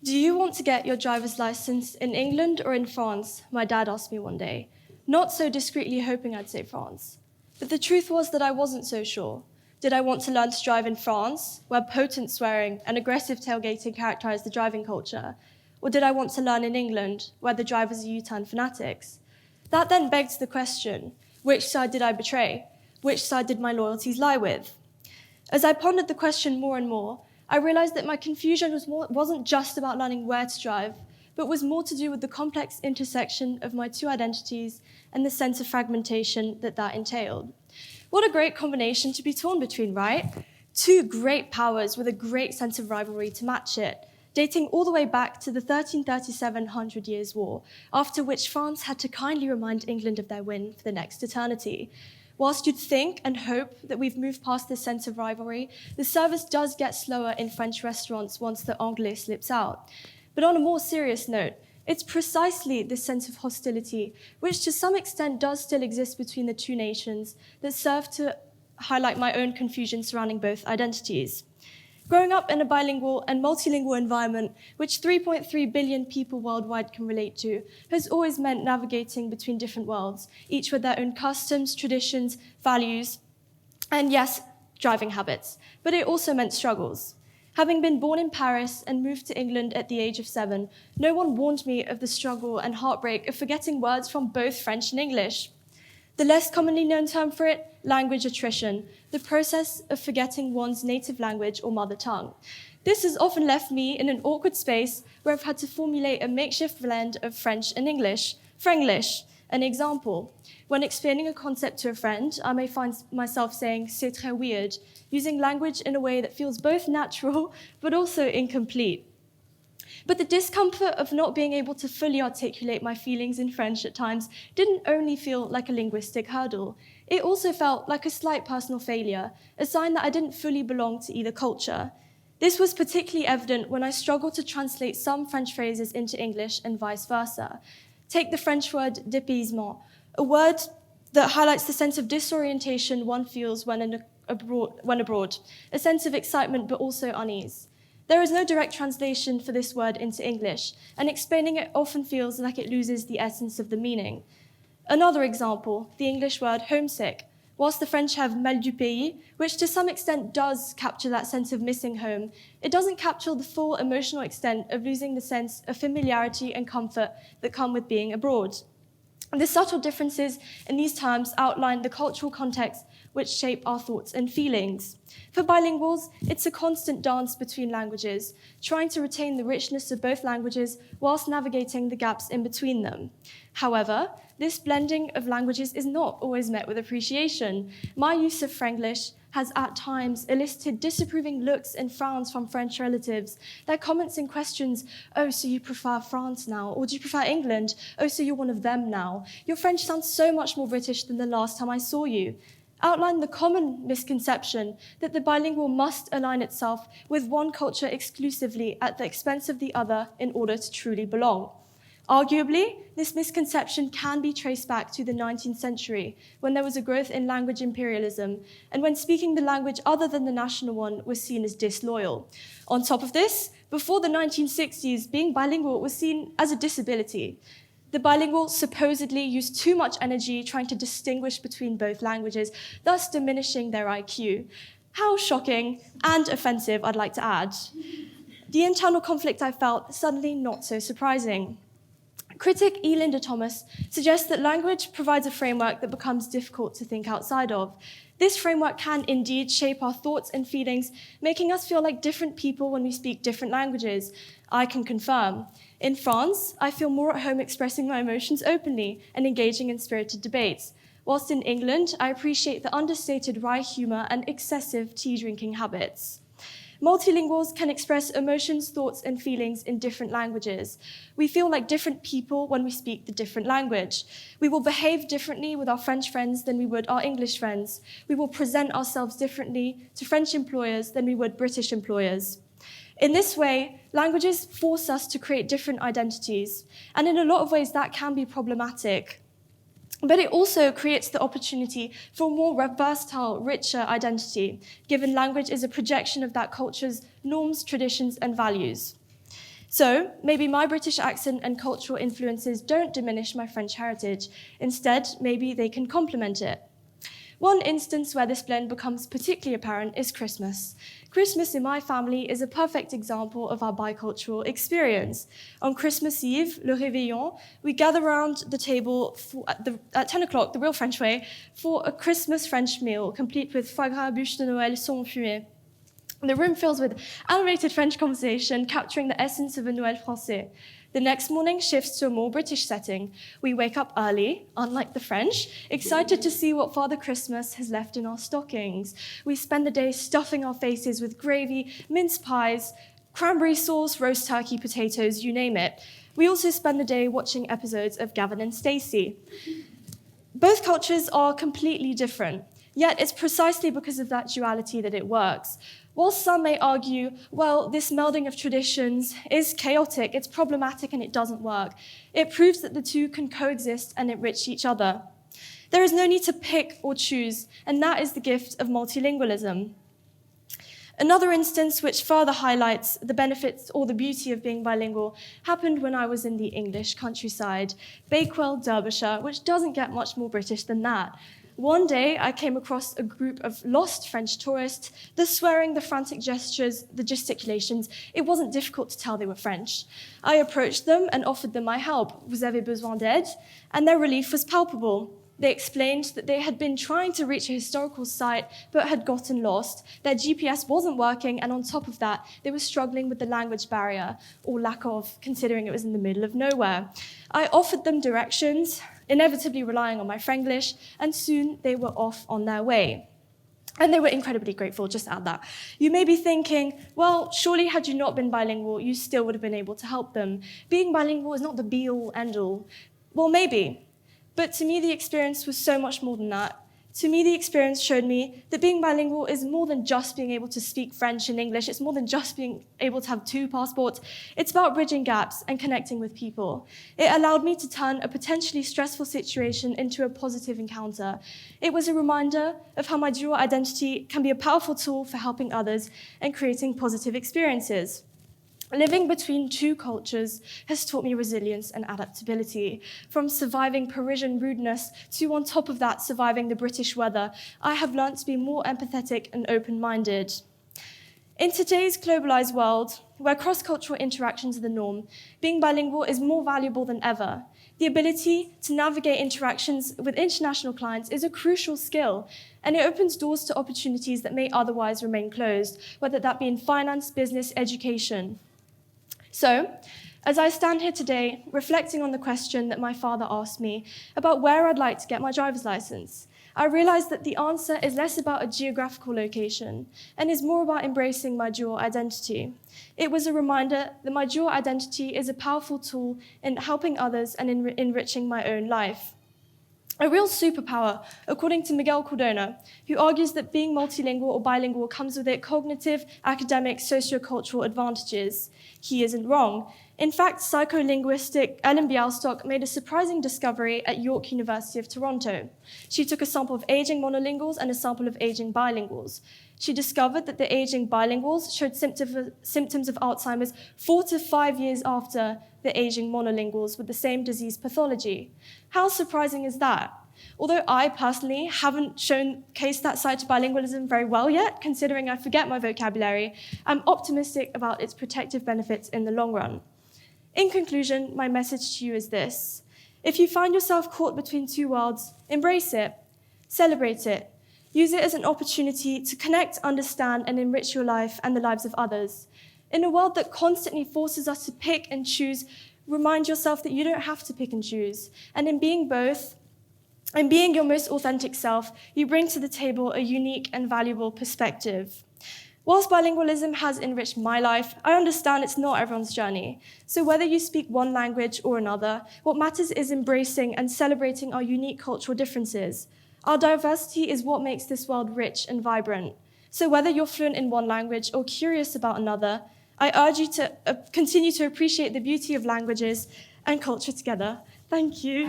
Do you want to get your driver's license in England or in France? My dad asked me one day, not so discreetly hoping I'd say France. But the truth was that I wasn't so sure. Did I want to learn to drive in France, where potent swearing and aggressive tailgating characterize the driving culture? Or did I want to learn in England, where the drivers are U-turn fanatics? That then begs the question, which side did I betray? Which side did my loyalties lie with? As I pondered the question more and more, I realized that my confusion wasn't just about learning where to drive, but was more to do with the complex intersection of my two identities and the sense of fragmentation that entailed. What a great combination to be torn between, right? Two great powers with a great sense of rivalry to match it, dating all the way back to the 1337 Hundred Years' War, after which France had to kindly remind England of their win for the next eternity. Whilst you'd think and hope that we've moved past this sense of rivalry, the service does get slower in French restaurants once the anglais slips out. But on a more serious note, it's precisely this sense of hostility, which to some extent does still exist between the two nations, that serve to highlight my own confusion surrounding both identities. Growing up in a bilingual and multilingual environment, which 3.3 billion people worldwide can relate to, has always meant navigating between different worlds, each with their own customs, traditions, values, and yes, driving habits. But it also meant struggles. Having been born in Paris and moved to England at the age of 7, no one warned me of the struggle and heartbreak of forgetting words from both French and English. The less commonly known term for it, language attrition, the process of forgetting one's native language or mother tongue. This has often left me in an awkward space where I've had to formulate a makeshift blend of French and English, Franglish. An example, when explaining a concept to a friend, I may find myself saying, c'est très weird, using language in a way that feels both natural but also incomplete. But the discomfort of not being able to fully articulate my feelings in French at times didn't only feel like a linguistic hurdle. It also felt like a slight personal failure, a sign that I didn't fully belong to either culture. This was particularly evident when I struggled to translate some French phrases into English and vice versa. Take the French word dépaysement, a word that highlights the sense of disorientation one feels when abroad, a sense of excitement but also unease. There is no direct translation for this word into English, and explaining it often feels like it loses the essence of the meaning. Another example, the English word homesick. Whilst the French have mal du pays, which to some extent does capture that sense of missing home, it doesn't capture the full emotional extent of losing the sense of familiarity and comfort that come with being abroad. The subtle differences in these terms outline the cultural context which shape our thoughts and feelings. For bilinguals, it's a constant dance between languages, trying to retain the richness of both languages whilst navigating the gaps in between them. However, this blending of languages is not always met with appreciation. My use of Franglish has at times elicited disapproving looks and frowns from French relatives. Their comments and questions, oh, so you prefer France now? Or do you prefer England? Oh, so you're one of them now? Your French sounds so much more British than the last time I saw you. Outline the common misconception that the bilingual must align itself with one culture exclusively at the expense of the other in order to truly belong. Arguably, this misconception can be traced back to the 19th century, when there was a growth in language imperialism, and when speaking the language other than the national one was seen as disloyal. On top of this, before the 1960s, being bilingual was seen as a disability. The bilingual supposedly used too much energy trying to distinguish between both languages, thus diminishing their IQ. How shocking and offensive, I'd like to add. The internal conflict I felt, suddenly not so surprising. Critic E. Linda Thomas suggests that language provides a framework that becomes difficult to think outside of. This framework can indeed shape our thoughts and feelings, making us feel like different people when we speak different languages. I can confirm. In France, I feel more at home expressing my emotions openly and engaging in spirited debates. Whilst in England, I appreciate the understated wry humour and excessive tea-drinking habits. Multilinguals can express emotions, thoughts, and feelings in different languages. We feel like different people when we speak the different language. We will behave differently with our French friends than we would our English friends. We will present ourselves differently to French employers than we would British employers. In this way, languages force us to create different identities, and in a lot of ways that can be problematic. But it also creates the opportunity for a more versatile, richer identity, given language is a projection of that culture's norms, traditions, and values. So maybe my British accent and cultural influences don't diminish my French heritage. Instead, maybe they can complement it. One instance where this blend becomes particularly apparent is Christmas. Christmas in my family is a perfect example of our bicultural experience. On Christmas Eve, le réveillon, we gather around the table at 10 o'clock, the real French way, for a Christmas French meal, complete with foie gras, bûche de Noël, saumon fumé. The room fills with animated French conversation, capturing the essence of a Noël français. The next morning shifts to a more British setting. We wake up early, unlike the French, excited to see what Father Christmas has left in our stockings. We spend the day stuffing our faces with gravy, mince pies, cranberry sauce, roast turkey, potatoes, you name it. We also spend the day watching episodes of Gavin and Stacey. Both cultures are completely different, yet it's precisely because of that duality that it works. While some may argue, well, this melding of traditions is chaotic, it's problematic, and it doesn't work, it proves that the two can coexist and enrich each other. There is no need to pick or choose, and that is the gift of multilingualism. Another instance which further highlights the benefits or the beauty of being bilingual happened when I was in the English countryside, Bakewell, Derbyshire, which doesn't get much more British than that. One day, I came across a group of lost French tourists. The swearing, the frantic gestures, the gesticulations, it wasn't difficult to tell they were French. I approached them and offered them my help. Vous avez besoin d'aide? And their relief was palpable. They explained that they had been trying to reach a historical site but had gotten lost. Their GPS wasn't working, and on top of that, they were struggling with the language barrier, or lack of, considering it was in the middle of nowhere. I offered them directions, inevitably relying on my Franglish, and soon they were off on their way. And they were incredibly grateful, just add that. You may be thinking, well, surely had you not been bilingual, you still would have been able to help them. Being bilingual is not the be-all, end-all. Well, maybe. But to me, the experience was so much more than that. To me, the experience showed me that being bilingual is more than just being able to speak French and English. It's more than just being able to have 2 passports. It's about bridging gaps and connecting with people. It allowed me to turn a potentially stressful situation into a positive encounter. It was a reminder of how my dual identity can be a powerful tool for helping others and creating positive experiences. Living between 2 cultures has taught me resilience and adaptability. From surviving Parisian rudeness to, on top of that, surviving the British weather, I have learned to be more empathetic and open-minded. In today's globalized world, where cross-cultural interactions are the norm, being bilingual is more valuable than ever. The ability to navigate interactions with international clients is a crucial skill, and it opens doors to opportunities that may otherwise remain closed, whether that be in finance, business, education. So, as I stand here today, reflecting on the question that my father asked me about where I'd like to get my driver's license, I realized that the answer is less about a geographical location and is more about embracing my dual identity. It was a reminder that my dual identity is a powerful tool in helping others and in enriching my own life. A real superpower, according to Miguel Cardona, who argues that being multilingual or bilingual comes with it cognitive, academic, sociocultural advantages. He isn't wrong. In fact, psycholinguistic Ellen Bialstock made a surprising discovery at York University of Toronto. She took a sample of aging monolinguals and a sample of aging bilinguals. She discovered that the aging bilinguals showed symptoms of Alzheimer's 4 to 5 years after the aging monolinguals with the same disease pathology. How surprising is that? Although I personally haven't showcased that side to bilingualism very well yet, considering I forget my vocabulary, I'm optimistic about its protective benefits in the long run. In conclusion, my message to you is this. If you find yourself caught between 2 worlds, embrace it, celebrate it, use it as an opportunity to connect, understand, and enrich your life and the lives of others. In a world that constantly forces us to pick and choose, remind yourself that you don't have to pick and choose. And in being both, and being your most authentic self, you bring to the table a unique and valuable perspective. Whilst bilingualism has enriched my life, I understand it's not everyone's journey. So whether you speak one language or another, what matters is embracing and celebrating our unique cultural differences. Our diversity is what makes this world rich and vibrant. So whether you're fluent in one language or curious about another, I urge you to continue to appreciate the beauty of languages and culture together. Thank you.